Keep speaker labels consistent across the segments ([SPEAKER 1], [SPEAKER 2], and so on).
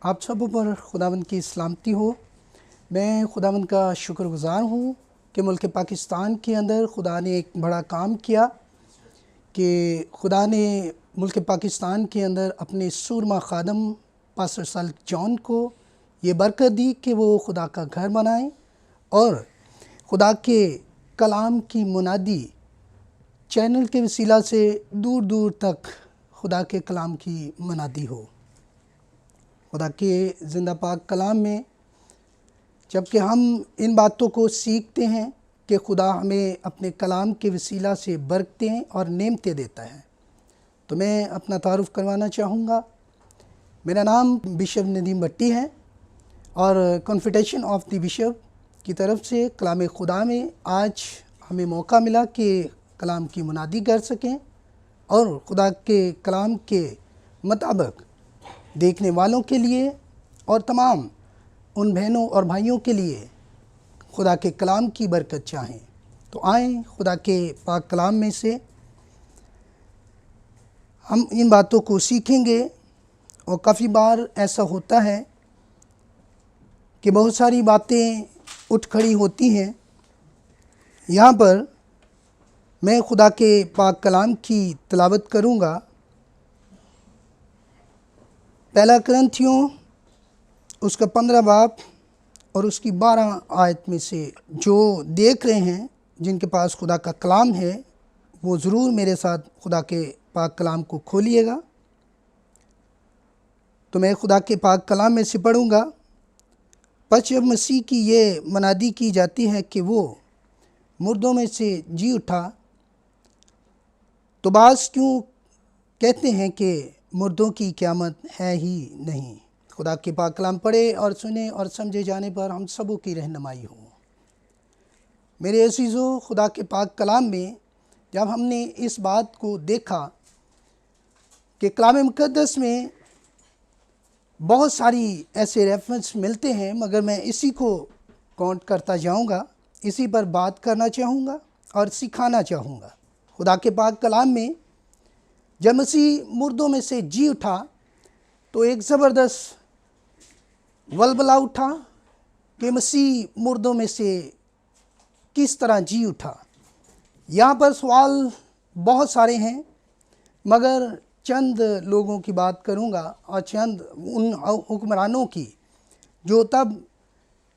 [SPEAKER 1] आप सबों पर खुदावंद की सलामती हो। मैं खुदावंद का शुक्रगुज़ार हूँ कि मुल्क पाकिस्तान के अंदर खुदा ने एक बड़ा काम किया कि खुदा ने मुल्क पाकिस्तान के अंदर अपने सूरमा खादम पास्टर साल्क जॉन को ये बरकत दी कि वो खुदा का घर बनाएं और खुदा के कलाम की मुनादी चैनल के वसीला से दूर दूर तक खुदा के कलाम की मुनादी हो। खुदा के ज़िंदा पाक कलाम में जबकि हम इन बातों को सीखते हैं कि खुदा हमें अपने कलाम के वसीला से बरकतें और नेमतें देता है, तो मैं अपना तारुफ़ करवाना चाहूँगा। मेरा नाम बिशप नदीम भट्टी है और कॉन्फिडेशन ऑफ द बिशप की तरफ से कलाम खुदा में आज हमें मौका मिला कि कलाम की मुनादी कर सकें और खुदा के कलाम के मुताबिक देखने वालों के लिए और तमाम उन बहनों और भाइयों के लिए खुदा के कलाम की बरकत चाहें। तो आएँ खुदा के पाक कलाम में से हम इन बातों को सीखेंगे। और काफ़ी बार ऐसा होता है कि बहुत सारी बातें उठ खड़ी होती हैं। यहाँ पर मैं खुदा के पाक कलाम की तिलावत करूँगा। पहला कुरिन्थियों उसका 15 बाब और उसकी 12 आयत में से जो देख रहे हैं, जिनके पास खुदा का कलाम है, वो ज़रूर मेरे साथ खुदा के पाक कलाम को खोलिएगा। तो मैं खुदा के पाक कलाम में से पढ़ूँगा। पर जब मसीह की ये मनादी की जाती है कि वो मुर्दों में से जी उठा, तो बाज़ क्यों कहते हैं कि मुर्दों की क़यामत है ही नहीं। खुदा के पाक कलाम पढ़े और सुने और समझे जाने पर हम सबों की रहनुमाई हो। मेरे अज़ीज़ों, खुदा के पाक कलाम में जब हमने इस बात को देखा कि कलाम मुक़द्दस में बहुत सारी ऐसे रेफरेंस मिलते हैं, मगर मैं इसी को काउंट करता जाऊंगा, इसी पर बात करना चाहूँगा और सिखाना चाहूँगा। खुदा के पाक कलाम में जब मसीह मुर्दों में से जी उठा तो एक ज़बरदस्त वलवला उठा कि मसीह मुर्दों में से किस तरह जी उठा। यहाँ पर सवाल बहुत सारे हैं, मगर चंद लोगों की बात करूँगा और चंद उन हुक्मरानों की जो तब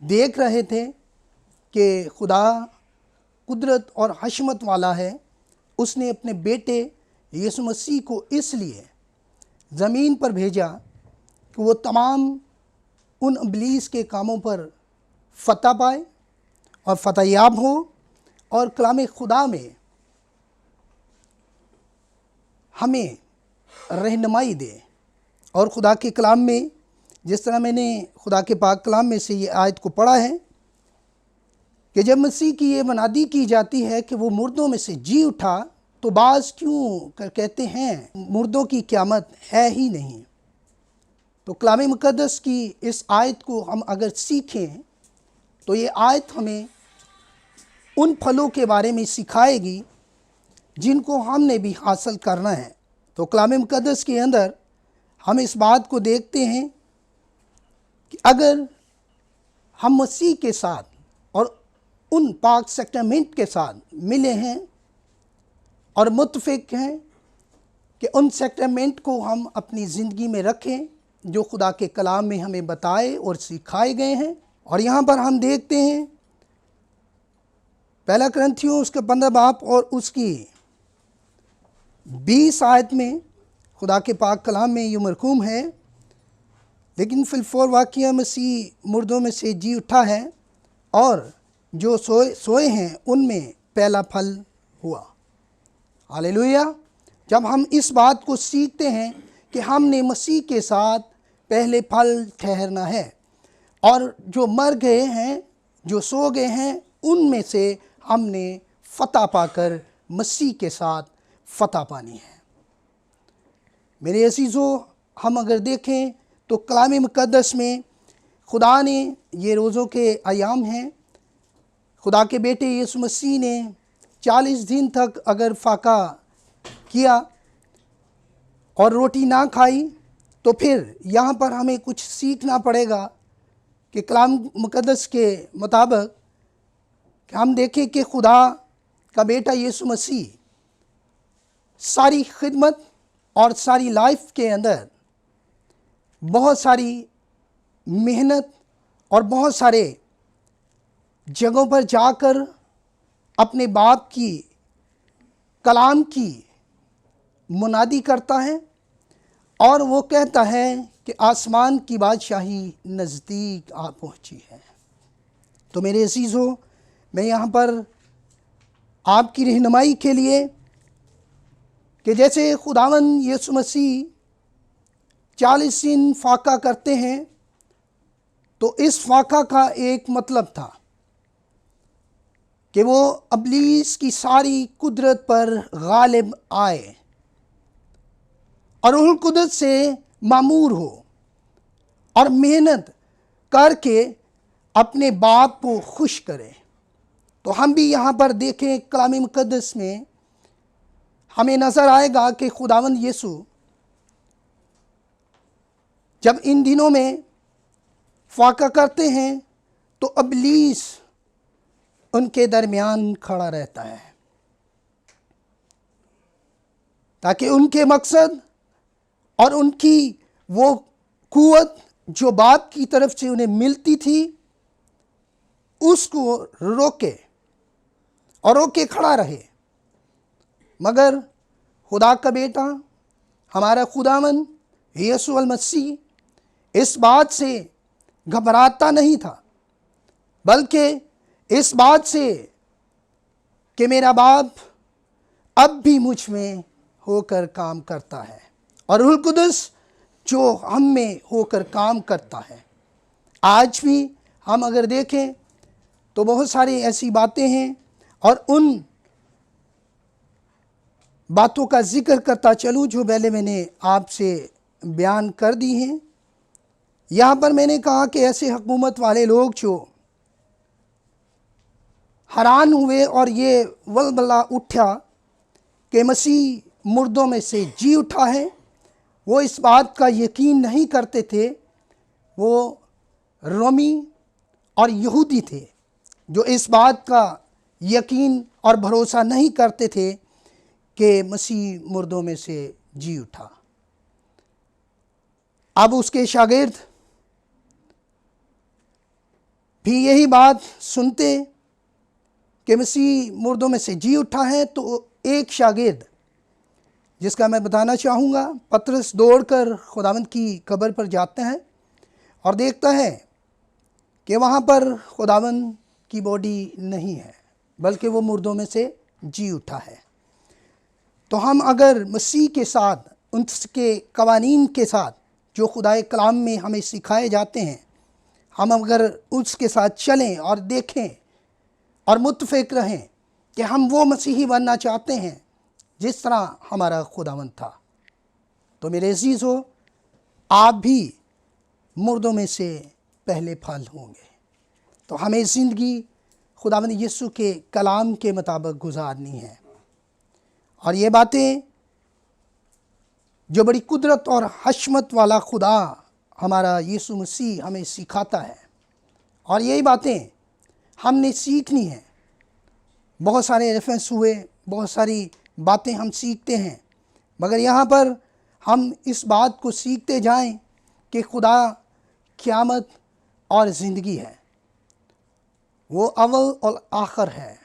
[SPEAKER 1] देख रहे थे कि खुदा कुदरत और हशमत वाला है। उसने अपने बेटे यीशु मसीह को इसलिए ज़मीन पर भेजा कि वो तमाम उन इब्लीस के कामों पर फ़तह पाए और फ़तहयाब हो और कलाम खुदा में हमें रहनुमाई दे। और खुदा के कलाम में जिस तरह मैंने खुदा के पाक कलाम में से ये आयत को पढ़ा है कि जब मसीह की ये मनादी की जाती है कि वो मुर्दों में से जी उठा, तो बाज़ क्यों कहते हैं मुर्दों की क़यामत है ही नहीं। तो कलाम मुक़द्दस की इस आयत को हम अगर सीखें तो ये आयत हमें उन फलों के बारे में सिखाएगी जिनको हमने भी हासिल करना है। तो कलाम मुक़द्दस के अंदर हम इस बात को देखते हैं कि अगर हम मसीह के साथ और उन पाक सैक्रामेंट के साथ मिले हैं और मुत्तफ़िक हैं कि उन सैक्रामेंट को हम अपनी ज़िंदगी में रखें जो खुदा के कलाम में हमें बताए और सिखाए गए हैं। और यहाँ पर हम देखते हैं पहला कुरिन्थियों उसका 15 बाब और उसकी 20 आयत में खुदा के पाक कलाम में ये मरकूम है, लेकिन फिलफोर वाक़या मसीह मुर्दों में से जी उठा है और जो सोए हैं उनमें पहला फल हुआ। हालेलुया। जब हम इस बात को सीखते हैं कि हमने मसीह के साथ पहले फल ठहरना है और जो मर गए हैं, जो सो गए हैं, उनमें से हमने फ़तह पाकर मसीह के साथ फ़तह पानी है। मेरे अज़ीज़ों, हम अगर देखें तो कलाम मुक़द्दस में खुदा ने ये रोज़ों के अयाम हैं, खुदा के बेटे यीशु मसीह ने 40 दिन तक अगर फाका किया और रोटी ना खाई तो फिर यहाँ पर हमें कुछ सीखना पड़ेगा कि कलाम मुक़द्दस के मुताबिक कि हम देखें कि खुदा का बेटा यीशु मसीह सारी खिदमत और सारी लाइफ के अंदर बहुत सारी मेहनत और बहुत सारे जगहों पर जाकर अपने बाप की कलाम की मुनादी करता है और वो कहता है कि आसमान की बादशाही नज़दीक आ पहुंची है। तो मेरे अज़ीज़ों, मैं यहाँ पर आपकी रहनुमाई के लिए कि जैसे खुदावंद यीशु मसीह 40 दिन फाका करते हैं, तो इस फाका का एक मतलब था कि वो अबलीस की सारी कुदरत पर गालिब आए और रूहुल कुदस से मामूर हो और मेहनत करके अपने बाप को खुश करे। तो हम भी यहाँ पर देखें कलाम मुक़द्दस में हमें नज़र आएगा कि खुदावंद यीशु जब इन दिनों में फाका करते हैं तो अबलीस उनके दरमियान खड़ा रहता है ताकि उनके मकसद और उनकी वो कुव्वत जो बाप की तरफ से उन्हें मिलती थी उसको रोके और रोके खड़ा रहे। मगर खुदा का बेटा हमारा खुदावन यीशु अल मसीह इस बात से घबराता नहीं था, बल्कि इस बात से कि मेरा बाप अब भी मुझ में होकर काम करता है और रूहुल कुदस जो हम में होकर काम करता है। आज भी हम अगर देखें तो बहुत सारी ऐसी बातें हैं और उन बातों का जिक्र करता चलूँ जो पहले मैंने आपसे बयान कर दी हैं। यहाँ पर मैंने कहा कि ऐसे हुकूमत वाले लोग जो हैरान हुए और ये वलबला उठा कि मसीह मुर्दों में से जी उठा है, वो इस बात का यकीन नहीं करते थे। वो रोमी और यहूदी थे जो इस बात का यकीन और भरोसा नहीं करते थे कि मसीह मुर्दों में से जी उठा। अब उसके शागिर्द भी यही बात सुनते कि मसीह मुर्दों में से जी उठा है, तो एक शागिर्द जिसका मैं बताना चाहूँगा, पतरस दौड़कर खुदावंद की कब्र पर जाता है और देखता है कि वहाँ पर खुदावंद की बॉडी नहीं है, बल्कि वो मुर्दों में से जी उठा है। तो हम अगर मसीह के साथ उनके कवानीन के साथ जो खुदाए कलाम में हमें सिखाए जाते हैं, हम अगर उसके साथ चलें और देखें और मुत्तफ़िक़ रहें कि हम वो मसीही बनना चाहते हैं जिस तरह हमारा खुदावंद था, तो मेरे अज़ीज़ों, आप भी मुर्दों में से पहले फल होंगे। तो हमें ज़िंदगी खुदावंद यीशु के कलाम के मुताबिक गुजारनी है और ये बातें जो बड़ी कुदरत और हशमत वाला खुदा हमारा यीशु मसीह हमें सिखाता है, और यही बातें हमने सीखनी है। बहुत सारे रेफरेंस हुए, बहुत सारी बातें हम सीखते हैं, मगर यहाँ पर हम इस बात को सीखते जाएं कि खुदा क़यामत और ज़िंदगी है, वो अव्वल और आखिर है।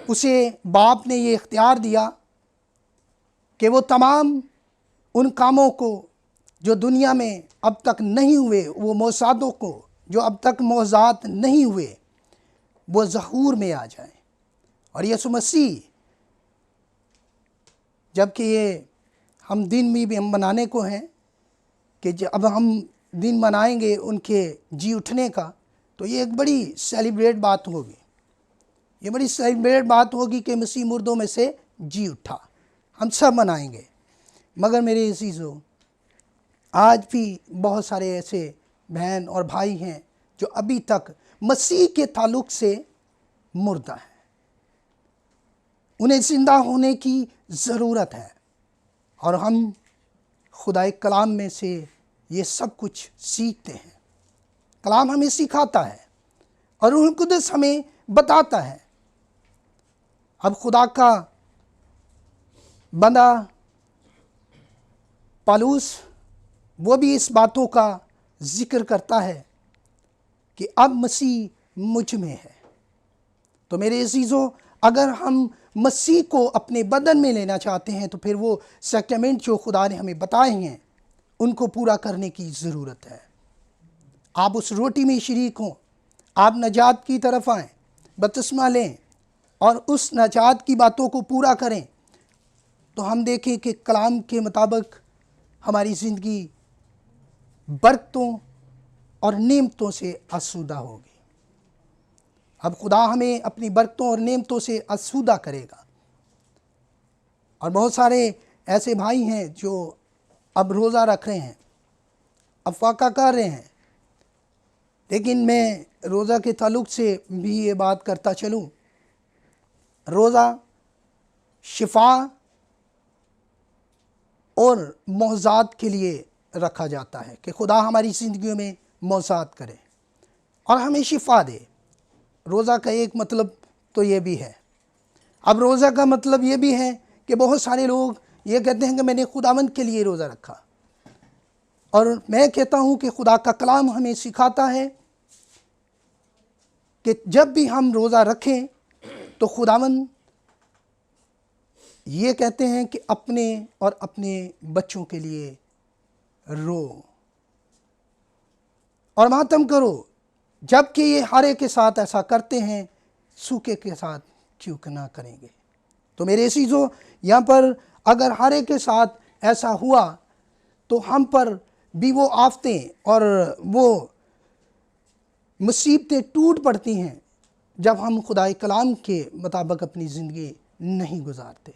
[SPEAKER 1] उसे बाप ने ये इख्तियार दिया कि वो तमाम उन कामों को जो दुनिया में अब तक नहीं हुए, वो मौसादों को जो अब तक मौजाद नहीं हुए, वो ज़हूर में आ जाए। और यीशु मसीह, जबकि ये हम दिन भी हम मनाने को हैं कि अब हम दिन मनाएंगे उनके जी उठने का, तो ये एक बड़ी सेलिब्रेट बात होगी। ये बड़ी सेलिब्रेट बात होगी कि मसीह मुर्दों में से जी उठा, हम सब मनाएंगे। मगर मेरे अज़ीज़ों, आज भी बहुत सारे ऐसे बहन और भाई हैं जो अभी तक मसीह के ताल्लुक़ से मुर्दा हैं। उन्हें ज़िंदा होने की ज़रूरत है और हम खुदाए कलाम में से ये सब कुछ सीखते हैं। कलाम हमें सिखाता है और रूह कुदस हमें बताता है। अब खुदा का बंदा पौलुस वो भी इस बातों का जिक्र करता है कि अब मसीह मुझ में है। तो मेरे अजीज़ों, अगर हम मसीह को अपने बदन में लेना चाहते हैं तो फिर वो सैक्रामेंट जो खुदा ने हमें बताए हैं उनको पूरा करने की ज़रूरत है। आप उस रोटी में शरीक हों, आप नजात की तरफ आएँ, बपतिस्मा लें और उस नजात की बातों को पूरा करें, तो हम देखें कि कलाम के मुताबिक हमारी ज़िंदगी बरकतों और नेमतों से आसूदा होगी। अब खुदा हमें अपनी बरकतों और नेमतों से आसूदा करेगा। और बहुत सारे ऐसे भाई हैं जो अब रोज़ा रख रहे हैं, अब फाका कर रहे हैं, लेकिन मैं रोज़ा के ताल्लुक से भी ये बात करता चलूँ, रोज़ा शिफा और मौज़ात के लिए रखा जाता है कि खुदा हमारी ज़िंदगियों में मौज़ात करे और हमें शिफा दे। रोज़ा का एक मतलब तो ये भी है। अब रोज़ा का मतलब ये भी है कि बहुत सारे लोग ये कहते हैं कि मैंने खुदावंद के लिए रोज़ा रखा, और मैं कहता हूँ कि खुदा का कलाम हमें सिखाता है कि जब भी हम रोज़ा रखें तो खुदावंद ये कहते हैं कि अपने और अपने बच्चों के लिए रो और मातम करो, जबकि ये हर एक के साथ ऐसा करते हैं, सूखे के साथ क्यों ना करेंगे। तो मेरे अज़ीज़ों, यहाँ पर अगर हर एक के साथ ऐसा हुआ तो हम पर भी वो आफतें और वो मुसीबतें टूट पड़ती हैं जब हम खुदाए कलाम के मुताबिक अपनी ज़िंदगी नहीं गुजारते।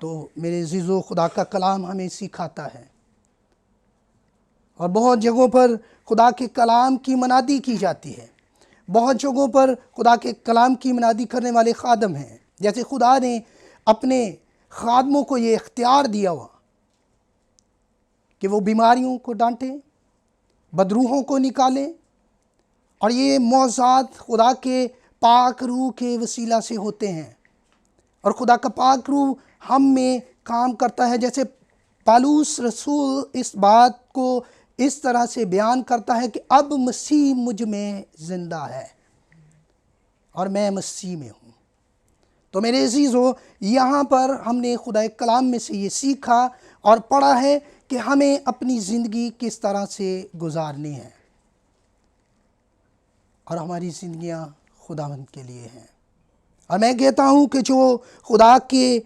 [SPEAKER 1] तो मेरे अज़ीज़ों, खुदा का कलाम हमें सिखाता है और बहुत जगहों पर खुदा के कलाम की मनादी की जाती है। बहुत जगहों पर खुदा के कलाम की मनादी करने वाले खादम हैं। जैसे खुदा ने अपने खादमों को ये इख्तियार दिया हुआ कि वो बीमारियों को डांटें, बदरूहों को निकालें, और ये मौज़ात खुदा के पाक रूह के वसीला से होते हैं। और खुदा का पाक रूह हम में काम करता है। जैसे पौलुस रसूल इस बात को इस तरह से बयान करता है कि अब मसीह मुझ में ज़िंदा है और मैं मसीह में हूँ। तो मेरे अज़ीज़ों, यहाँ पर हमने खुदा कलाम में से ये सीखा और पढ़ा है कि हमें अपनी ज़िंदगी किस तरह से गुजारनी है, और हमारी ज़िंदगियाँ खुदावंद के लिए हैं। और मैं कहता हूँ कि जो खुदा के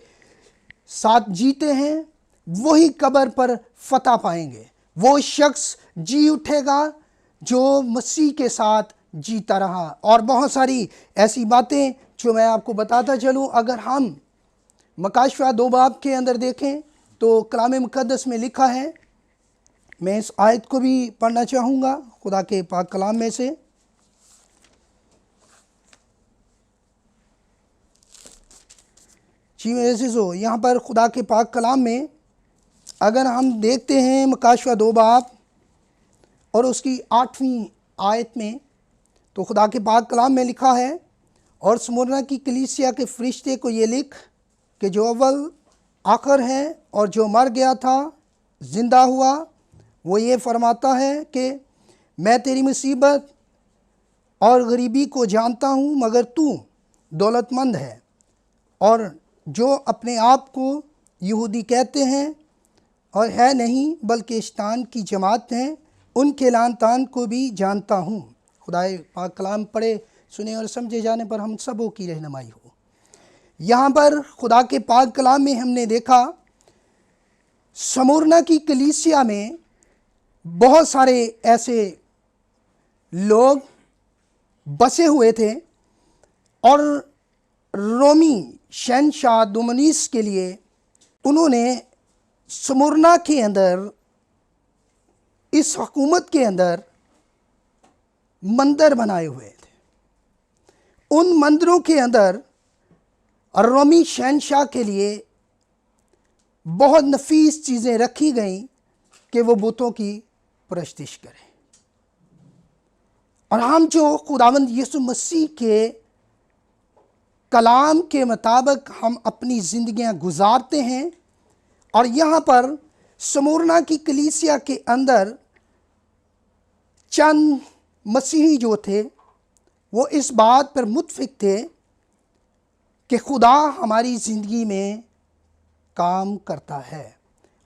[SPEAKER 1] साथ जीते हैं वही कब्र पर फतह पाएंगे। वो शख्स जी उठेगा जो मसीह के साथ जीता रहा। और बहुत सारी ऐसी बातें जो मैं आपको बताता चलूँ, अगर हम मकाशवा 2 बाब के अंदर देखें तो कलाम मुक़द्दस में लिखा है, मैं इस आयत को भी पढ़ना चाहूँगा खुदा के पाक कलाम में से। जी मेरे अज़ीज़ों, यहाँ पर खुदा के पाक कलाम में अगर हम देखते हैं मकाशवा 2 बाब और उसकी 8वीं आयत में, तो खुदा के पाक कलाम में लिखा है, और स्मुरना की कलीसिया के फरिश्ते को ये लिख कि जो अव्वल आखिर है और जो मर गया था ज़िंदा हुआ, वो ये फरमाता है कि मैं तेरी मुसीबत और गरीबी को जानता हूँ, मगर तू दौलतमंद है, और जो अपने आप को यहूदी कहते हैं और है नहीं बल्कि शैतान की जमात हैं, उनके लान तान को भी जानता हूँ। खुदाए पाक कलाम पढ़े, सुने और समझे जाने पर हम सबों की रहनुमाई हो। यहाँ पर खुदा के पाक कलाम में हमने देखा स्मुरना की कलीसिया में बहुत सारे ऐसे लोग बसे हुए थे, और रोमी शहनशाह दुमनीस के लिए उन्होंने स्मुरना के अंदर, इस हुकूमत के अंदर मंदिर बनाए हुए थे। उन मंदिरों के अंदर रोमी शहनशाह के लिए बहुत नफीस चीज़ें रखी गई कि वो बुतों की परस्तिश करें। और हम जो खुदावंद यीशु मसीह के कलाम के मुताबिक हम अपनी ज़िंदगियां गुजारते हैं, और यहाँ पर स्मुरना की कलीसिया के अंदर चंद मसीही जो थे वो इस बात पर मुत्फिक थे कि खुदा हमारी ज़िंदगी में काम करता है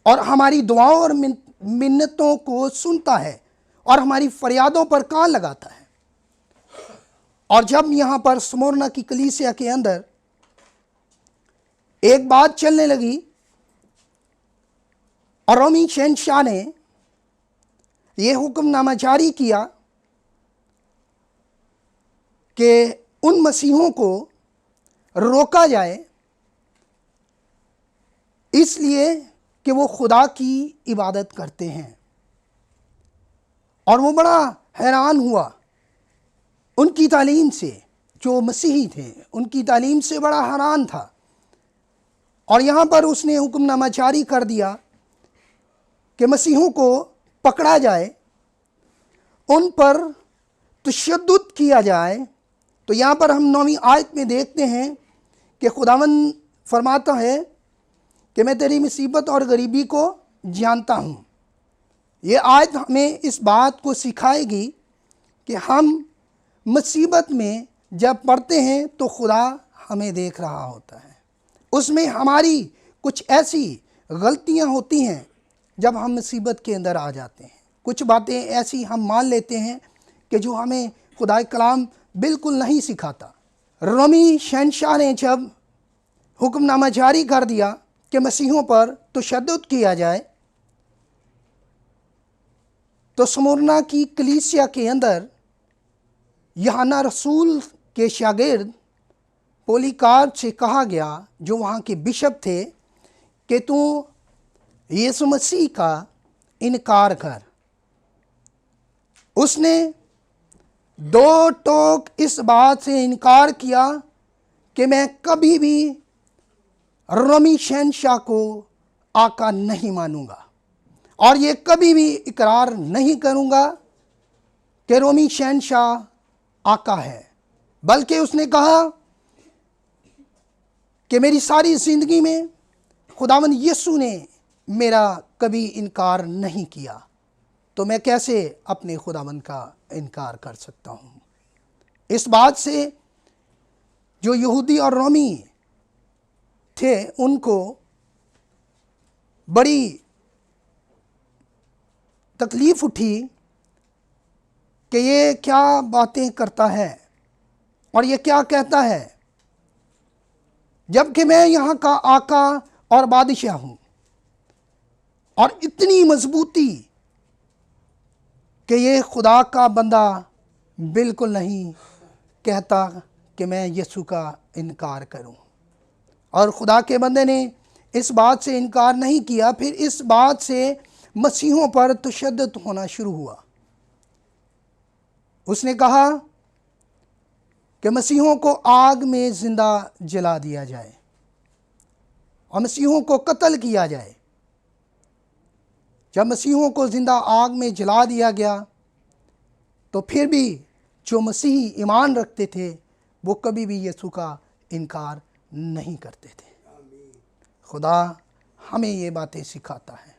[SPEAKER 1] और हमारी दुआओं और मिन्नतों को सुनता है और हमारी फरियादों पर कान लगाता है। और जब यहाँ पर स्मुरना की कलीसिया के अंदर एक बात चलने लगी और रोमी शहंशाह ने यह हुक्मनामा जारी किया कि उन मसीहों को रोका जाए, इसलिए कि वो खुदा की इबादत करते हैं। और वो बड़ा हैरान हुआ उनकी तालीम से, जो मसीही थे उनकी तालीम से बड़ा हैरान था। और यहाँ पर उसने हुक्मनामा जारी कर दिया कि मसीहों को पकड़ा जाए, उन पर तशद्दुद किया जाए। तो यहाँ पर हम 9वीं आयत में देखते हैं कि खुदावंद फरमाता है कि मैं तेरी मुसीबत और गरीबी को जानता हूँ। ये आयत हमें इस बात को सिखाएगी कि हम मुसीबत में जब पड़ते हैं तो खुदा हमें देख रहा होता है। उसमें हमारी कुछ ऐसी गलतियाँ होती हैं जब हम मुसीबत के अंदर आ जाते हैं। कुछ बातें ऐसी हम मान लेते हैं कि जो हमें खुदा कलाम बिल्कुल नहीं सिखाता। रोमी शहंशाह ने जब हुक्मनामा जारी कर दिया कि मसीहों पर तशद्दुद किया जाए, तो स्मुरना की कलीसिया के अंदर यूहन्ना रसूल के शागिर्द पोलीकार्प से कहा गया, जो वहाँ के बिशप थे, कि तू यीशु मसीह का इनकार कर। उसने दो टोक इस बात से इनकार किया कि मैं कभी भी रोमी शहंशाह को आका नहीं मानूंगा और ये कभी भी इकरार नहीं करूंगा कि रोमी शहंशाह आका है, बल्कि उसने कहा कि मेरी सारी ज़िंदगी में खुदावंद यीशु ने मेरा कभी इनकार नहीं किया, तो मैं कैसे अपने खुदावंद का इनकार कर सकता हूँ। इस बात से जो यहूदी और रोमी थे उनको बड़ी तकलीफ़ उठी कि ये क्या बातें करता है और ये क्या कहता है, जबकि मैं यहाँ का आका और बादशाह हूँ। और इतनी मजबूती कि ये खुदा का बंदा बिल्कुल नहीं कहता कि मैं यीशु का इनकार करूं। और खुदा के बंदे ने इस बात से इनकार नहीं किया। फिर इस बात से मसीहों पर तशद्दुद होना शुरू हुआ। उसने कहा कि मसीहों को आग में ज़िंदा जला दिया जाए और मसीहों को कत्ल किया जाए। जब मसीहों को ज़िंदा आग में जला दिया गया तो फिर भी जो मसीही ईमान रखते थे वो कभी भी यीशु का इनकार नहीं करते थे। खुदा हमें ये बातें सिखाता है।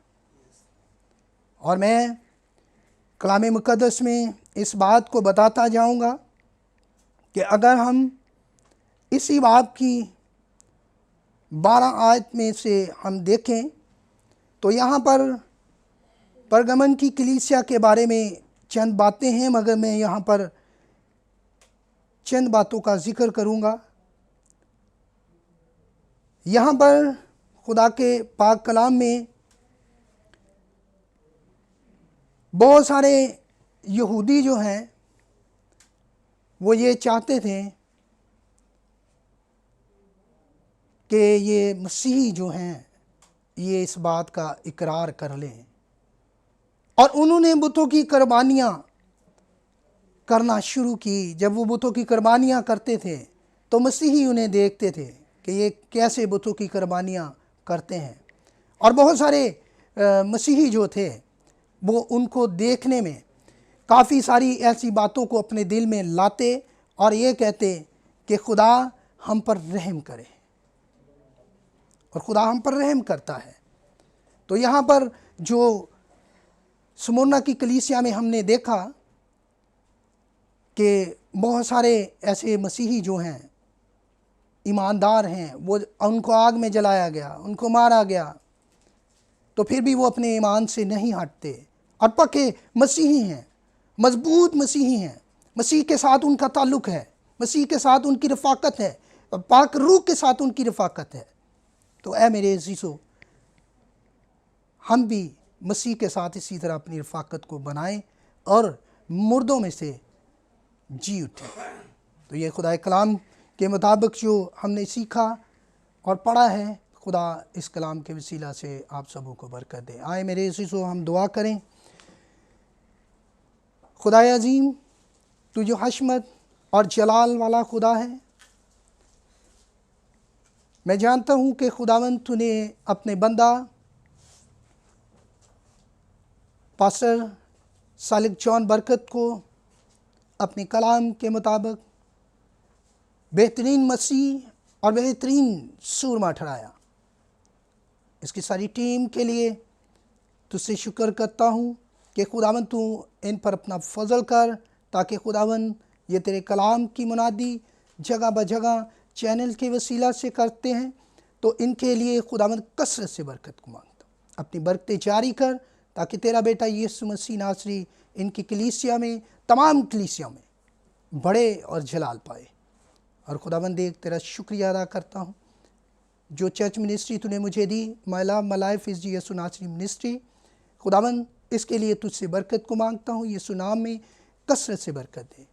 [SPEAKER 1] और मैं कलाम मुक़द्दस में इस बात को बताता जाऊंगा कि अगर हम इसी बाब की 12 आयत में से हम देखें तो यहाँ पर परगमन की कलीसिया के बारे में चंद बातें हैं, मगर मैं यहाँ पर चंद बातों का जिक्र करूँगा। यहाँ पर खुदा के पाक कलाम में बहुत सारे यहूदी जो हैं वो ये चाहते थे कि ये मसीही जो हैं ये इस बात का इकरार कर लें, और उन्होंने बुतों की कुर्बानियाँ करना शुरू की। जब वो बुतों की कुर्बानियाँ करते थे तो मसीही उन्हें देखते थे कि ये कैसे बुतों की कुर्बानियाँ करते हैं, और बहुत सारे मसीही जो थे वो उनको देखने में काफ़ी सारी ऐसी बातों को अपने दिल में लाते और ये कहते कि खुदा हम पर रहम करे, और खुदा हम पर रहम करता है। तो यहाँ पर जो स्मुरना की कलीसिया में हमने देखा कि बहुत सारे ऐसे मसीही जो हैं, ईमानदार हैं, वो उनको आग में जलाया गया, उनको मारा गया, तो फिर भी वो अपने ईमान से नहीं हटते और पक्के मसीही हैं, मजबूत मसीही हैं। मसीह के साथ उनका ताल्लुक़ है, मसीह के साथ उनकी रफ़ाकत है, पाक रूह के साथ उनकी रफ़ाकत है। तो ऐ मेरे अज़ीज़ों, हम भी मसीह के साथ इसी तरह अपनी रफ़ाकत को बनाएं और मुर्दों में से जी उठें। तो ये खुदा कलाम के मुताबिक जो हमने सीखा और पढ़ा है, खुदा इस कलाम के वसीला से आप सबों को बरकत दे। आए मेरे अज़ीज़ों, हम दुआ करें। खुदा अज़ीम, तू जो हशमत और जलाल वाला खुदा है, मैं जानता हूँ कि खुदावंद तूने अपने बंदा पास्टर सालिक जॉन बरकत को अपने कलाम के मुताबिक बेहतरीन मसीह और बेहतरीन सूरमा ठहराया। इसकी सारी टीम के लिए तुझसे शुक्र करता हूँ कि खुदावन तू इन पर अपना फजल कर, ताकि खुदावन ये तेरे कलाम की मुनादी जगह ब जगह चैनल के वसीला से करते हैं, तो इनके लिए खुदावन कसरत से बरकत को मांगता हूँ। अपनी बरकतें जारी कर, ताकि तेरा बेटा यीशु मसीह नासरी इनकी कलीसिया में, तमाम कलीसिया में बड़े और जलाल पाए। और खुदावन देख तेरा शुक्रिया अदा करता हूँ, जो चर्च मिनिस्ट्री तूने मुझे दी, माय लाइफ इज़ यीशु नासरी मिनिस्ट्री, खुदावन इसके लिए तुझसे बरकत को मांगता हूँ। यीशु नाम में कसरत से बरकत दे।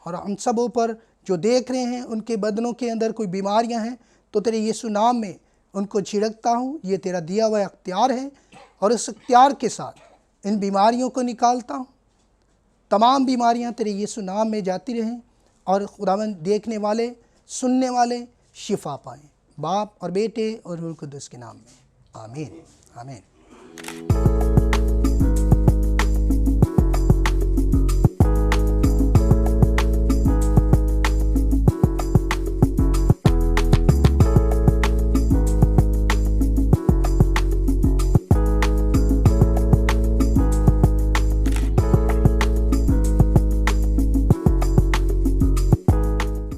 [SPEAKER 1] और हम सबों पर जो देख रहे हैं, उनके बदनों के अंदर कोई बीमारियां हैं, तो तेरे यीशु नाम में उनको झिड़कता हूँ। ये तेरा दिया हुआ अख्तियार है, और इस अख्तियार के साथ इन बीमारियों को निकालता हूँ। तमाम बीमारियां तेरे यीशु नाम में जाती रहें, और खुदावंद देखने वाले, सुनने वाले शिफा पाएँ, बाप और बेटे और रूह कुद्दूस के नाम में। आमीन, आमीन।